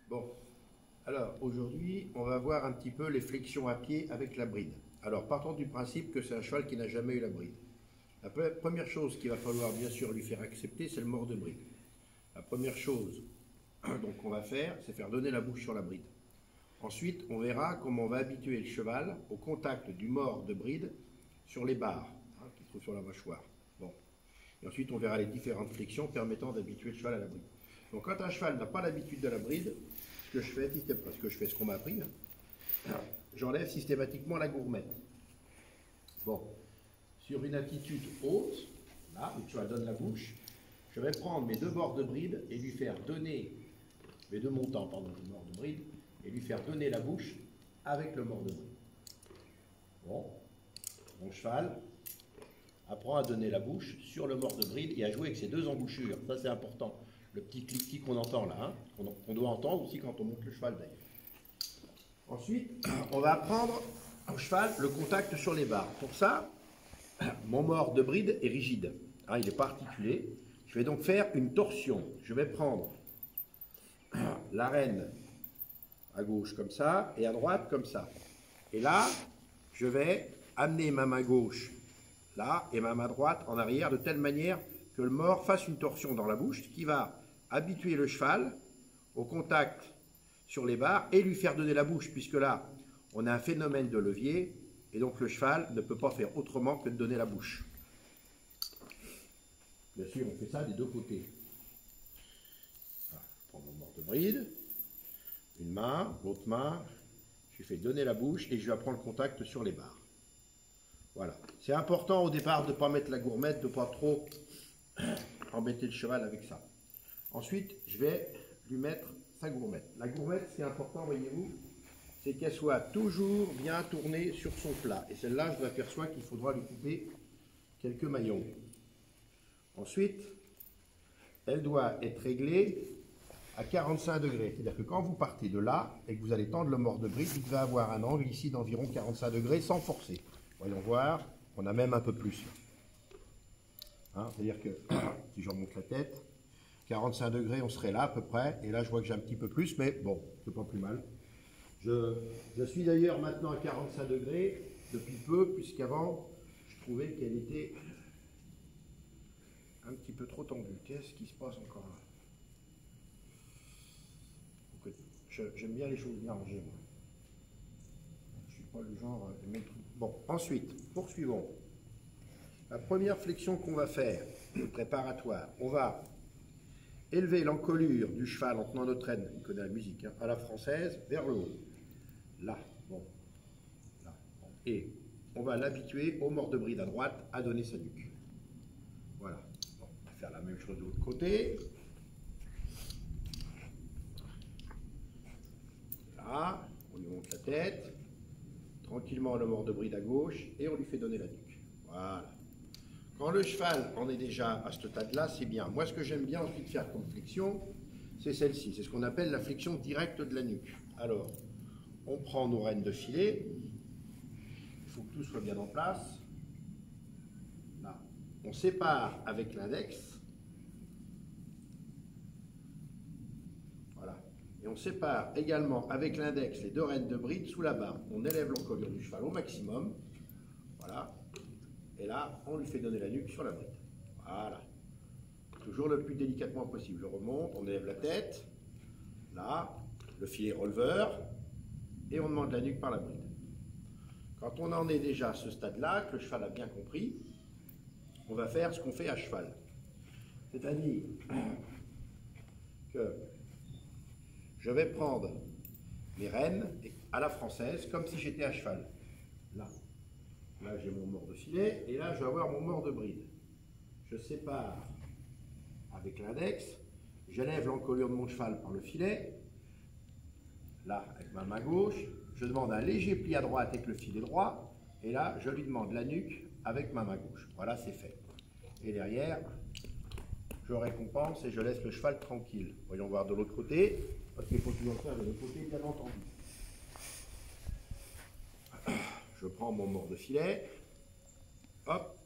Bon, alors aujourd'hui, on va voir un petit peu les flexions à pied avec la bride. Alors, partons du principe que c'est un cheval qui n'a jamais eu la bride. La première chose qu'il va falloir bien sûr lui faire accepter, c'est le mort de bride. La première chose donc qu'on va faire, c'est faire donner la bouche sur la bride. Ensuite, on verra comment on va habituer le cheval au contact du mort de bride sur les barres qui se trouvent sur la mâchoire. Bon. Et ensuite, on verra les différentes flexions permettant d'habituer le cheval à la bride. Donc, quand un cheval n'a pas l'habitude de la bride, ce que je fais, parce que je fais ce qu'on m'a appris, j'enlève systématiquement la gourmette. Bon, sur une attitude haute, là, où le cheval donne la bouche, je vais prendre mes deux bords de bride et lui faire donner, mes deux montants, pardon, le mort de bride, et lui faire donner la bouche avec le mort de bride. Bon, mon cheval apprend à donner la bouche sur le mort de bride et à jouer avec ses deux embouchures. Ça, c'est important. Le petit clic-clic qu'on entend là, qu'on doit entendre aussi quand on monte le cheval d'ailleurs. Ensuite, on va apprendre au cheval le contact sur les barres. Pour ça, mon mort de bride est rigide. Il n'est pas articulé. Je vais donc faire une torsion. Je vais prendre la rêne à gauche comme ça et à droite comme ça. Et là, je vais amener ma main gauche là et ma main droite en arrière de telle manière que le mort fasse une torsion dans la bouche, ce qui va habituer le cheval au contact sur les barres et lui faire donner la bouche, puisque là, on a un phénomène de levier et donc le cheval ne peut pas faire autrement que de donner la bouche. Bien sûr, on fait ça des deux côtés. Voilà, je prends mon mort de bride, une main, l'autre main, je lui fais donner la bouche et je lui apprends le contact sur les barres. Voilà. C'est important au départ de ne pas mettre la gourmette, de ne pas trop embêter le cheval avec ça. Ensuite, je vais lui mettre sa gourmette. La gourmette, c'est important, voyez-vous, c'est qu'elle soit toujours bien tournée sur son plat. Et celle-là, je m'aperçois qu'il faudra lui couper quelques maillons. Ensuite, elle doit être réglée à 45 degrés. C'est-à-dire que quand vous partez de là et que vous allez tendre le mort de bride, il va avoir un angle ici d'environ 45 degrés sans forcer. Voyons voir, on a même un peu plus. C'est-à-dire que si je remonte la tête, 45 degrés, on serait là à peu près. Et là, je vois que j'ai un petit peu plus, mais bon, c'est pas plus mal. Je suis d'ailleurs maintenant à 45 degrés depuis peu, puisqu'avant, je trouvais qu'elle était un petit peu trop tendue. Qu'est-ce qui se passe encore là? J'aime bien les choses bien rangées, moi. Je ne suis pas le genre de mettre... Bon, ensuite, poursuivons. La première flexion qu'on va faire, préparatoire, on va élever l'encolure du cheval en tenant notre rêne, il connaît la musique, à la française, vers le haut. Là, bon. Là, bon. Et on va l'habituer au mort de bride à droite à donner sa nuque. Voilà. Bon, on va faire la même chose de l'autre côté. Là, on lui monte la tête. Tranquillement, le mort de bride à gauche et on lui fait donner la nuque. Voilà. Quand le cheval en est déjà à ce stade-là, c'est bien. Moi, ce que j'aime bien ensuite faire comme flexion, c'est celle-ci. C'est ce qu'on appelle la flexion directe de la nuque. Alors, on prend nos rênes de filet. Il faut que tout soit bien en place. Là. On sépare avec l'index. Voilà. Et on sépare également avec l'index les deux rênes de bride sous la barre. On élève l'encolure du cheval au maximum. Voilà. Et là, on lui fait donner la nuque sur la bride. Voilà. Toujours le plus délicatement possible. Je remonte, on élève la tête. Là, le filet releveur. Et on demande la nuque par la bride. Quand on en est déjà à ce stade-là, que le cheval a bien compris, on va faire ce qu'on fait à cheval. C'est-à-dire que je vais prendre mes rênes à la française, comme si j'étais à cheval. Là. Là, j'ai mon mort de filet, et là, je vais avoir mon mort de bride. Je sépare avec l'index, j'élève l'encolure de mon cheval par le filet, là, avec ma main gauche, je demande un léger pli à droite avec le filet droit, et là, je lui demande la nuque avec ma main gauche. Voilà, c'est fait. Et derrière, je récompense et je laisse le cheval tranquille. Voyons voir de l'autre côté, parce qu'il faut toujours faire de l'autre côté, bien entendu. Je prends mon mort de filet, hop,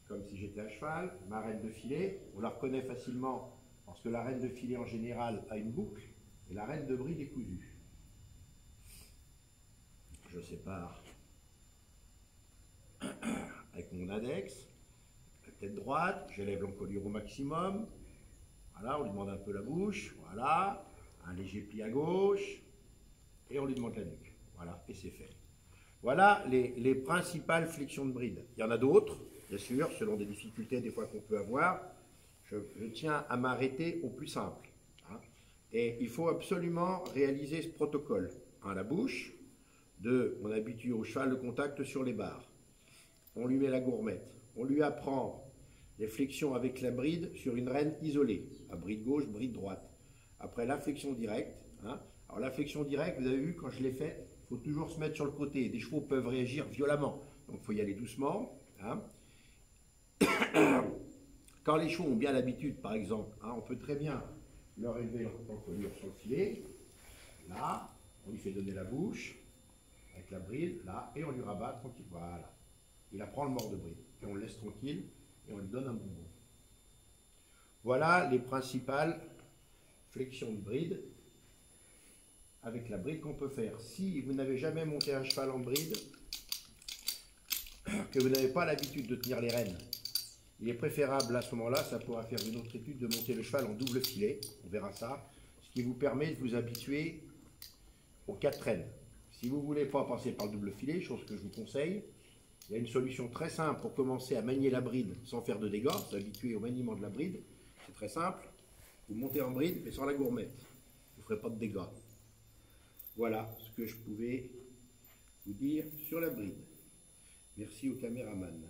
comme si j'étais à cheval, ma rêne de filet, on la reconnaît facilement, parce que la rêne de filet en général a une boucle, Et la reine de bride est cousue. Je sépare avec mon index, la tête droite, j'élève l'encolure au maximum. Voilà, on lui demande un peu la bouche, voilà, un léger pli à gauche, et on lui demande la nuque. Voilà, et c'est fait. Voilà les principales flexions de bride. Il y en a d'autres, bien sûr, selon des difficultés des fois qu'on peut avoir. Je tiens à m'arrêter au plus simple. Hein. Et il faut absolument réaliser ce protocole. Un, la bouche. 2, on habitue au cheval le contact sur les barres. On lui met la gourmette. On lui apprend les flexions avec la bride sur une reine isolée. À bride gauche, bride droite. Après la flexion directe. Hein. Alors la flexion directe, vous avez vu, quand je l'ai fait, il faut toujours se mettre sur le côté. Des chevaux peuvent réagir violemment. Donc il faut y aller doucement. Hein. Quand les chevaux ont bien l'habitude, par exemple, hein, on peut très bien leur élever l'encolure sur le filet. Là, on lui fait donner la bouche. Avec la bride, là, et on lui rabat tranquille. Voilà. Il apprend le mort de bride. Et on le laisse tranquille et on lui donne un bonbon. Voilà les principales flexions de bride avec la bride qu'on peut faire. Si vous n'avez jamais monté un cheval en bride, que vous n'avez pas l'habitude de tenir les rênes, il est préférable à ce moment-là, ça pourra faire une autre étude, de monter le cheval en double filet. On verra ça. Ce qui vous permet de vous habituer aux 4 rênes. Si vous ne voulez pas passer par le double filet, chose que je vous conseille, il y a une solution très simple pour commencer à manier la bride sans faire de dégâts, s'habituer au maniement de la bride. C'est très simple. Vous montez en bride mais sans la gourmette. Vous ne ferez pas de dégâts. Voilà ce que je pouvais vous dire sur la bride. Merci au caméraman.